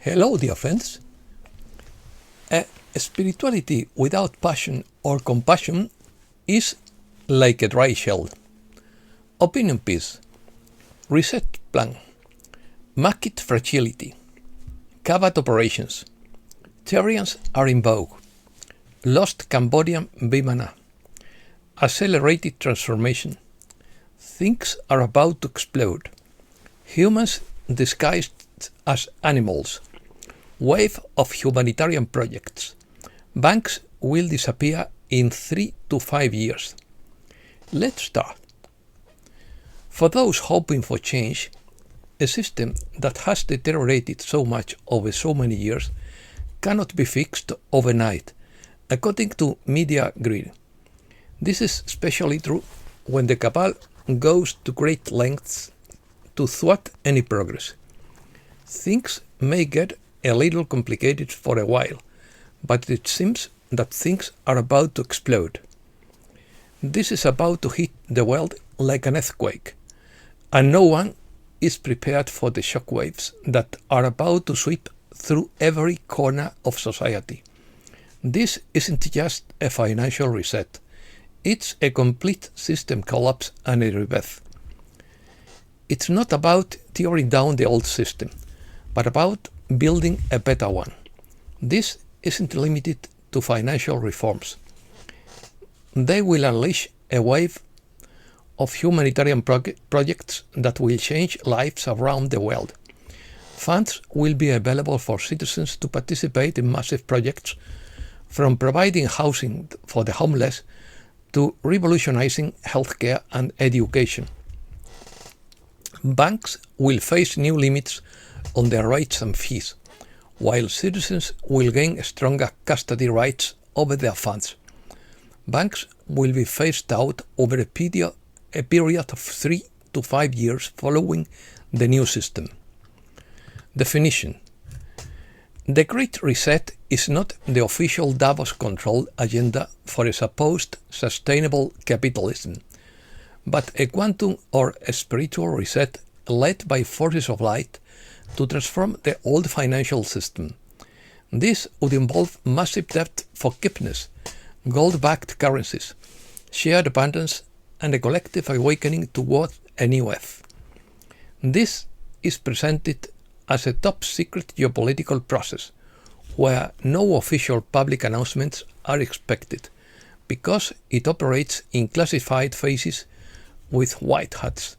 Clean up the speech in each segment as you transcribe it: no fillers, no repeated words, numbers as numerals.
Hello, dear friends. A spirituality without passion or compassion is like a dry shell. Opinion piece, reset plan, market fragility, Covert operations, Therians are in vogue, lost Cambodian vimana, accelerated transformation, things are about to explode, humans disguised as animals, wave of humanitarian projects, banks will disappear in 3 to 5 years. Let's start. For those hoping for change, a system that has deteriorated so much over so many years cannot be fixed overnight, according to media greed. This is especially true when the cabal goes to great lengths to thwart any progress. Things may get a little complicated for a while, but it seems that things are about to explode. This is about to hit the world like an earthquake, and no one is prepared for the shockwaves that are about to sweep through every corner of society. This isn't just a financial reset, it's a complete system collapse and a rebirth. It's not about tearing down the old system, but about building a better one. This isn't limited to financial reforms. They will unleash a wave of humanitarian projects that will change lives around the world. Funds will be available for citizens to participate in massive projects, from providing housing for the homeless to revolutionizing healthcare and education. Banks will face new limits on their rates and fees, while citizens will gain stronger custody rights over their funds. Banks will be phased out over a period of 3 to 5 years following the new system. Definition: the Great Reset is not the official Davos-controlled agenda for a supposed sustainable capitalism, but a quantum or a spiritual reset led by forces of light to transform the old financial system. This would involve massive debt forgiveness, gold-backed currencies, shared abundance, and a collective awakening toward a new earth. This is presented as a top-secret geopolitical process, where no official public announcements are expected, because it operates in classified phases with white hats.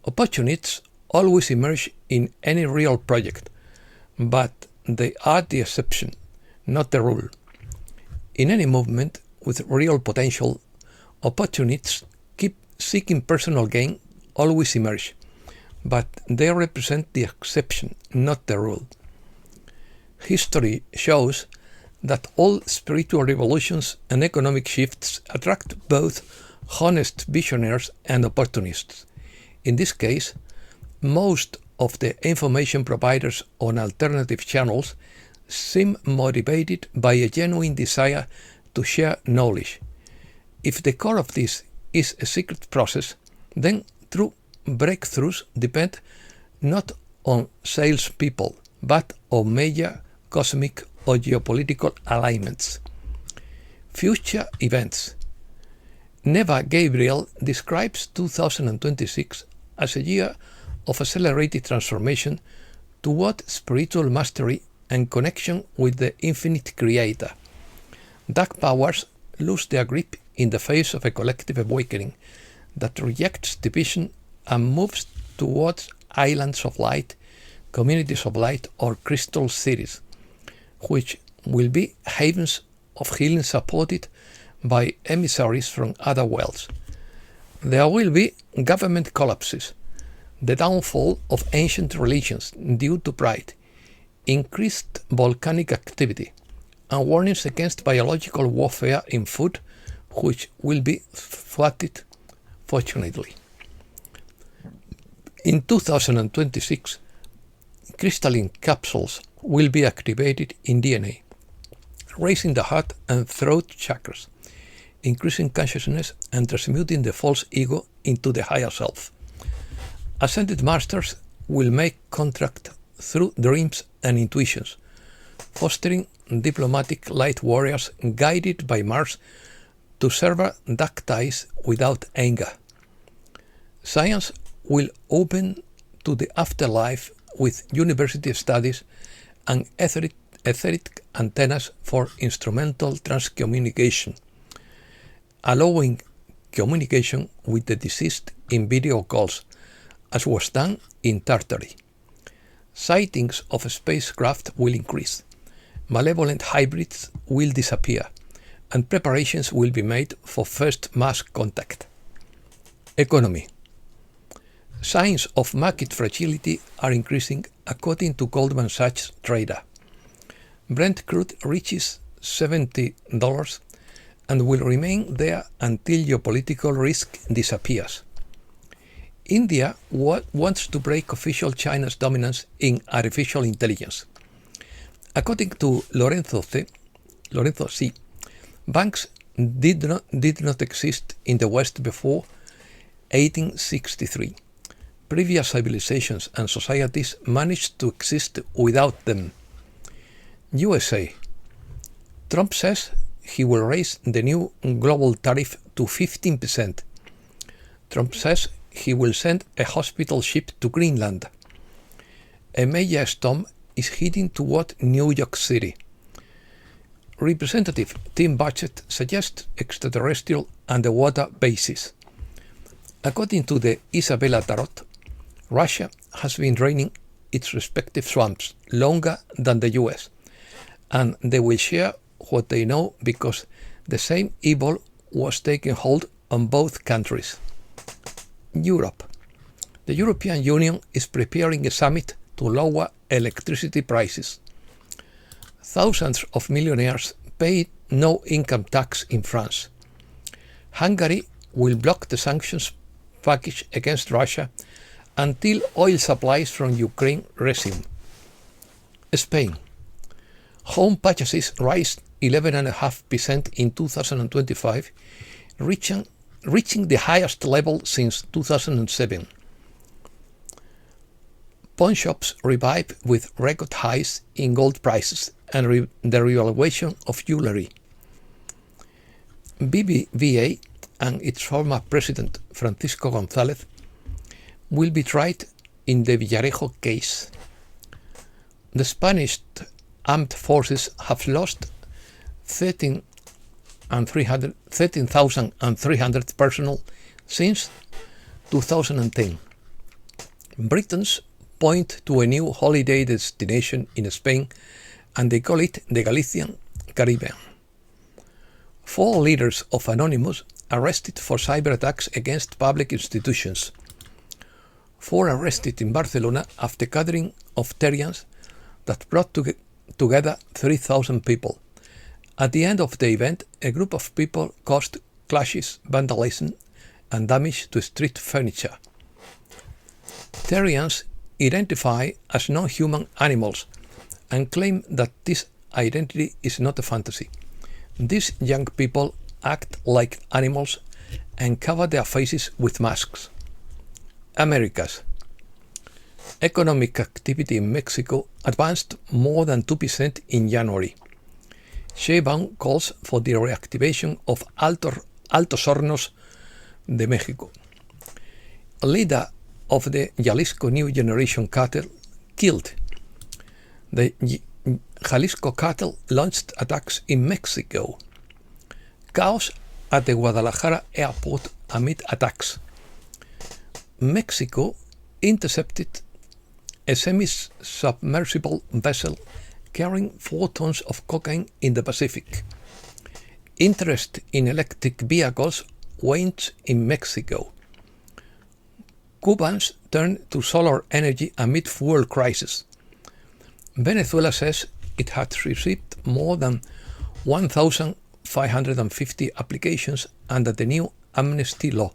Opportunists always emerge in any real project, but they are the exception, not the rule. In any movement with real potential, opportunists keep seeking personal gain always emerge, but they represent the exception, not the rule. History shows that all spiritual revolutions and economic shifts attract both honest visionaries and opportunists. In this case, most of the information providers on alternative channels seem motivated by a genuine desire to share knowledge. If the core of this is a secret process, then true breakthroughs depend not on salespeople, but on major cosmic or geopolitical alignments. Future events. Neva Gabriel describes 2026 as a year of accelerated transformation toward spiritual mastery and connection with the infinite creator. Dark powers lose their grip in the face of a collective awakening that rejects division and moves towards islands of light, communities of light, or crystal cities, which will be havens of healing supported by emissaries from other worlds. There will be government collapses, the downfall of ancient religions due to pride, increased volcanic activity, and warnings against biological warfare in food, which will be thwarted, fortunately. In 2026, crystalline capsules will be activated in DNA, raising the heart and throat chakras, increasing consciousness and transmuting the false ego into the higher self. Ascended masters will make contact through dreams and intuitions, fostering diplomatic light warriors guided by Mars to sever dark ties without anger. Science will open to the afterlife with university studies and etheric antennas for instrumental transcommunication, allowing communication with the deceased in video calls, as was done in Tartary. Sightings of spacecraft will increase, malevolent hybrids will disappear, and preparations will be made for first mass contact. Economy. Signs of market fragility are increasing according to Goldman Sachs trader. Brent crude reaches $70 and will remain there until geopolitical risk disappears. India wants to break official China's dominance in artificial intelligence. According to Lorenzo C., banks did not exist in the West before 1863. Previous civilizations and societies managed to exist without them. USA. Trump says he will raise the new global tariff to 15%. Trump says he will send a hospital ship to Greenland. A major storm is heading toward New York City. Representative Tim Burchett suggests extraterrestrial underwater bases. According to the Isabella Tarot, Russia has been draining its respective swamps longer than the US, and they will share what they know because the same evil was taking hold on both countries. Europe. The European Union is preparing a summit to lower electricity prices. Thousands of millionaires pay no income tax in France. Hungary will block the sanctions package against Russia until oil supplies from Ukraine resume. Spain. Home purchases rise 11.5% in 2025, reaching the highest level since 2007. Pawnshops revive with record highs in gold prices and the revaluation of jewelry. BBVA and its former president, Francisco González, will be tried in the Villarejo case. The Spanish armed forces have lost 13,300 personnel since 2010. Britons point to a new holiday destination in Spain, and they call it the Galician Caribbean. 4 leaders of Anonymous arrested for cyber attacks against public institutions. 4 arrested in Barcelona after gathering of Therians that brought together 3,000 people. At the end of the event, a group of people caused clashes, vandalism, and damage to street furniture. Therians identify as non-human animals and claim that this identity is not a fantasy. These young people act like animals and cover their faces with masks. Americas. Economic activity in Mexico advanced more than 2% in January. Sheinbaum calls for the reactivation of Altos Hornos de Mexico. A leader of the Jalisco New Generation cartel killed. The Jalisco cartel launched attacks in Mexico. Chaos at the Guadalajara airport amid attacks. Mexico intercepted a semi-submersible vessel carrying 4 tons of cocaine in the Pacific. Interest in electric vehicles wanes in Mexico. Cubans turn to solar energy amid fuel crisis. Venezuela says it had received more than 1,550 applications under the new amnesty law.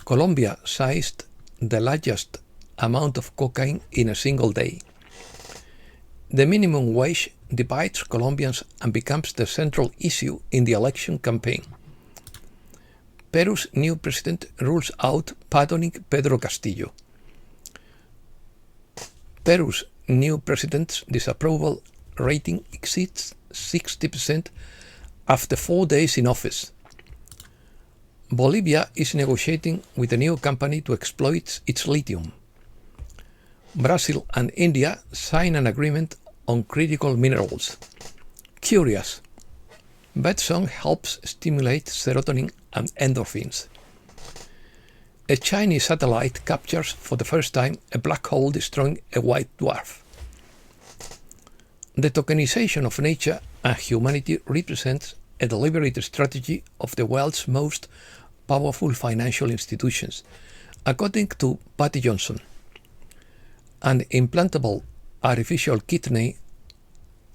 Colombia seized the largest amount of cocaine in a single day. The minimum wage divides Colombians and becomes the central issue in the election campaign. Peru's new president rules out pardoning Pedro Castillo. Peru's new president's disapproval rating exceeds 60% after 4 days in office. Bolivia is negotiating with a new company to exploit its lithium. Brazil and India sign an agreement on critical minerals. Curious. Birdsong helps stimulate serotonin and endorphins. A Chinese satellite captures for the first time a black hole destroying a white dwarf. The tokenization of nature and humanity represents a deliberate strategy of the world's most powerful financial institutions, according to Patty Johnson. An implantable artificial kidney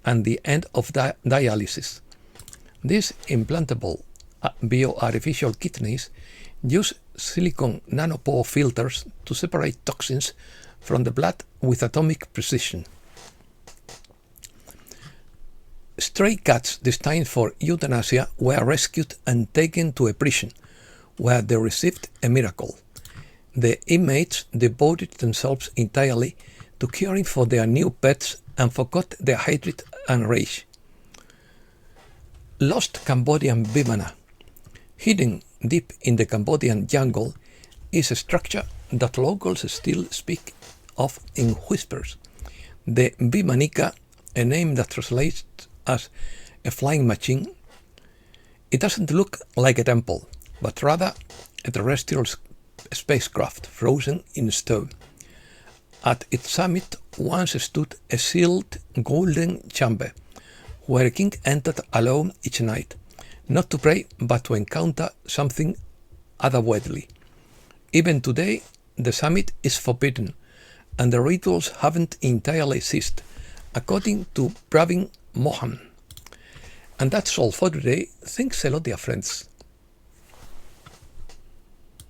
and the end of dialysis. These implantable bioartificial kidneys use silicon nanopore filters to separate toxins from the blood with atomic precision. Stray cats destined for euthanasia were rescued and taken to a prison, where they received a miracle. The inmates devoted themselves entirely to caring for their new pets and forgot their hatred and rage. Lost Cambodian vimana. Hidden deep in the Cambodian jungle is a structure that locals still speak of in whispers. The vimanica, a name that translates as a flying machine, it doesn't look like a temple, but rather a terrestrial spacecraft frozen in stone. At its summit once stood a sealed golden chamber, where a king entered alone each night, not to pray but to encounter something otherworldly. Even today, the summit is forbidden, and the rituals haven't entirely ceased, according to Pravin Mohan. And that's all for today. Thanks a lot, dear friends.